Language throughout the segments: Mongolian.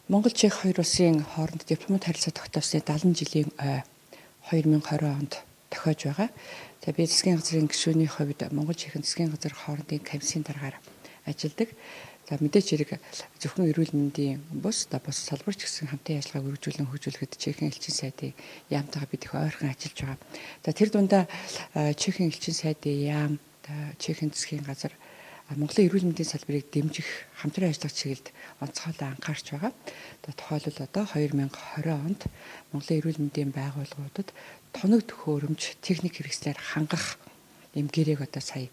Монгол Чех хоёр улсын хооронд дипломат харилцаа тогтоосны 70 жилийн ой 2020 онд тохиож байгаа. За би засгийн газрын гишүүний хувьд Монгол Чех засгийн газар хоорондын комиссийн дараагаар ажилладаг. За мэдээч хэрэг зөвхөн эрүүл мэндийн бус салбарч гэсэн хамтын ажиллагааг үргэлжлүүлэн хөгжүүлэхэд Чехийн элчин сайдын яамтайгаа бид их ойрхон ажиллаж байгаа. За тэр дундаа Чехийн элчин сайдын яам, Чехийн засгийн газар Монголын эрүүл мэндийн салбарыг дэмжих хамтран ажиллах чиглэлд онцгойлон анхаарч байгаа. Тухайлбал одоо 2020 онд Монголын эрүүл мэндийн байгууллагуудад тоног төхөөрөмж техник хэрэгслээр хангах эм гэрээг одоо сая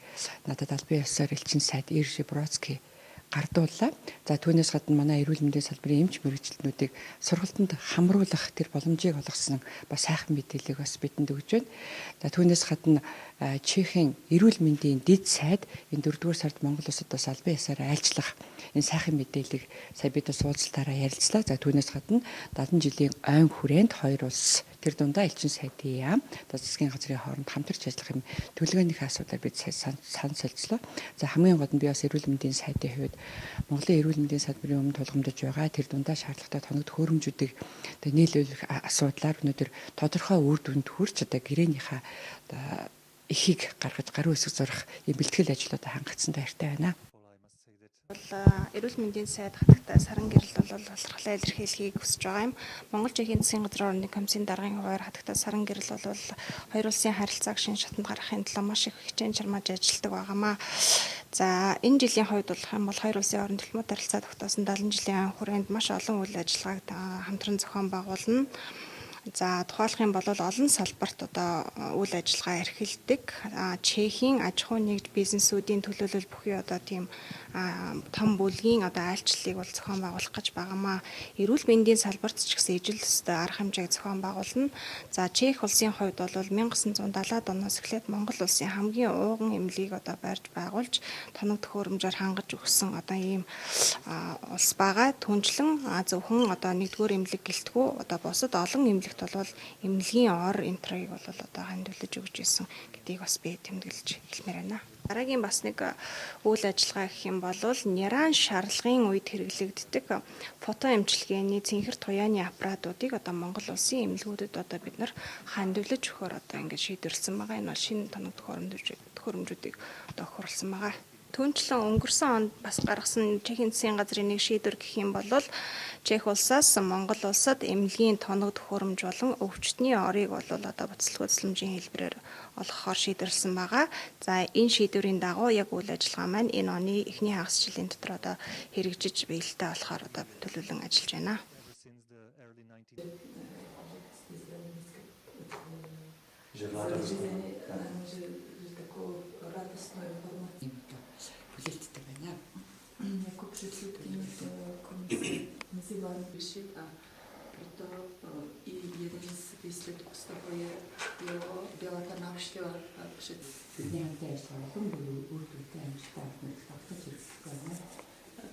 надад албан ёсоор элчин сайд Иржи Бродский гардууллаа. За түүнээс гадна манай эрүүл мэндийн салбарын эмч мэрэгчлэнүүдийг сургалтанд хамруулах тэр боломжийг олгосон бас сайхан мэдээллийг бас бидэнд өгж байна. За түүнээс гадна Чехийн эрүүл мэндийн дэд сайд энэ 4-р сард Монгол улсад бас албан ёсоор айлчлах энэ сайхан мэдээллийг сая бид бас уулзалтаараа ярилцлаа. За түүнээс гадна 70 жилийн ойн хүрээнд хоёр улс тэр дундаа элчин сайдын яам, засгийн газрын хооронд хамтарч ажиллах юм төлөвлөгөөнийхөө асуудлаар бид санал солилцлоо. За хамгийн гол нь би бас эрүүл мэндийн сайдын хувьд Монголын эрүүл мэндийн салбарын өмнө тулгамдж байгаа тэр дундаа шаардлагатай тоног төхөөрөмжүүдийг нийлүүлэх асуудлаар өнөөдөр тодорхой үр дүнд хүрч одоо гэрээнийхээ эхийг гаргаж гарын үсэг зурах юм бэлтгэл ажлуудаа хангацсан баяртай байна. Эрүүл мэндийн сайд хатагтай саран гэрэл бол талархлаа илэрхийлэхийг хүсэж байгаа юм. Монгол Чехийн засгийн газрын орны комиссийн даргын хуваар хатагтай саран гэрэл бол хоёр улсын харилцааг шинэ шатанд гаргахын тулд маш их хичээн чармааж ажилладаг байгаамаа. За энэ жилийн хувьд болох юм бол хоёр улсын хооронд дипломат харилцаа тогтоосон 70 жилийн хүрээнд маш олон үйл ажиллагааг хамтран зохион байгуулна. За тухайлах юм бол олон салбарт одоо үйл ажиллагаа эрхэлдэг. Чехийн аж ахуй нэгж бизнесүүдийн төлөөлөл бүхий одоо тийм том бүлгийн одоо айлчлалыг бол зохион байгуулах гэж байгаамаа. Эрүүл мэндийн салбарт ч гэсэн ижил төстэй арга хэмжээг зохион байгуулна. За Чех улсын хувьд бол 1970-аад оноос эхлээд Монгол улсын хамгийн ууган эмнэлгийг одоо барьж байгуулж тоног төхөөрөмжөөр хангаж өгсөн одоо ийм улс байгаа. Түнчлэн зөвхөн одоо нэгдүгээр эмнэлэг гэлтгүү одоо бусад олон эмнэлэгт бол эмнэлгийн ор энтрийг бол одоо хандивлаж өгч исэн гэдгийг бас би тэмдэглэж хэлмээр байна. Дараагийн бас нэг үйл ажиллагаа гэх юм бол няран шарлагын үед хэрэглэгддэг фото эмчилгээний цэнхэр туяаны аппаратуудыг одоо Монгол улсын эмнэлгүүдэд одоо бид нар хандивлаж өгөхөөр одоо ингэж шийдвэрлсэн байгаа. Энэ бол шинэ тоног төхөөрөмжүүдийг одоо хурлсан байгаа. Түүнчлэн өнгөрсөн онд бас гаргасан Чехийн засгийн газрын нэг шийдвэр гэх юм бол Чех улсаас Монгол улсад эмнэлгийн тоног төхөөрөмж болон өвчтний орыг бол одоо буцалгүй тусламжийн хэлбэрээр олгохоор шийдвэрлсэн байгаа. За энэ шийдвэрийн дагуу яг үйл ажиллагаа маань энэ оны эхний хагас жилийн дотор одоо хэрэгжиж биелэлтэй болохоор одоо төлөвлөн ажиллаж байна. Хүлээлттэй байна. Jako przedsiębiorcy nazywamy się, proto i jeden z výsledků z toho byla ta návštěva před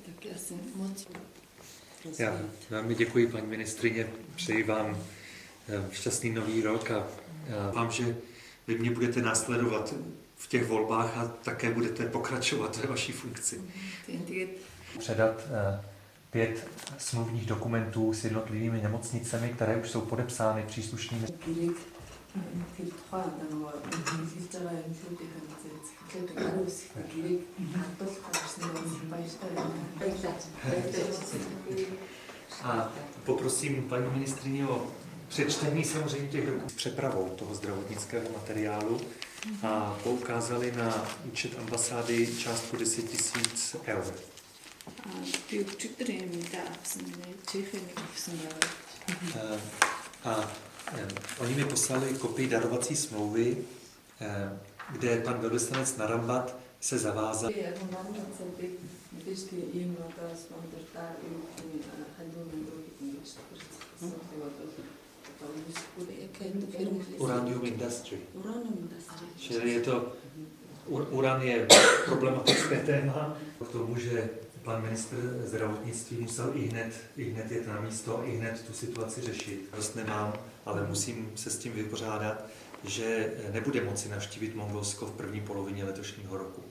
tak já jsem moc. Já velmi děkuji, paní ministryně, přeji vám šťastný nový rok a vám, že vy mě budete následovat v těch volbách a také budete pokračovat ve vaší funkci. Předat 5 smluvních dokumentů s jednotlivými nemocnicemi, které už jsou podepsány příslušnými. A poprosím paní ministryni o přečtení samozřejmě těch dokumentů s přepravou toho zdravotnického materiálu a poukázali na účet ambasády částku 10 000 eur. Oni mi poslali kopii darovací smlouvy, kde pan velvyslanec Narambat se zavázal. Uranium Industry. Čili je to, uran je problematické téma, k tomu, že pan ministr zdravotnictví musel i hned jet na místo a i hned tu situaci řešit. Dost nemám, ale musím se s tím vypořádat, že nebude moci navštívit Mongolsko v první polovině letošního roku.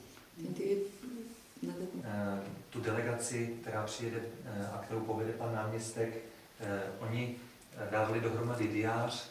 tu delegaci, která přijede a kterou povede pan náměstek, oni dávali dohromady diář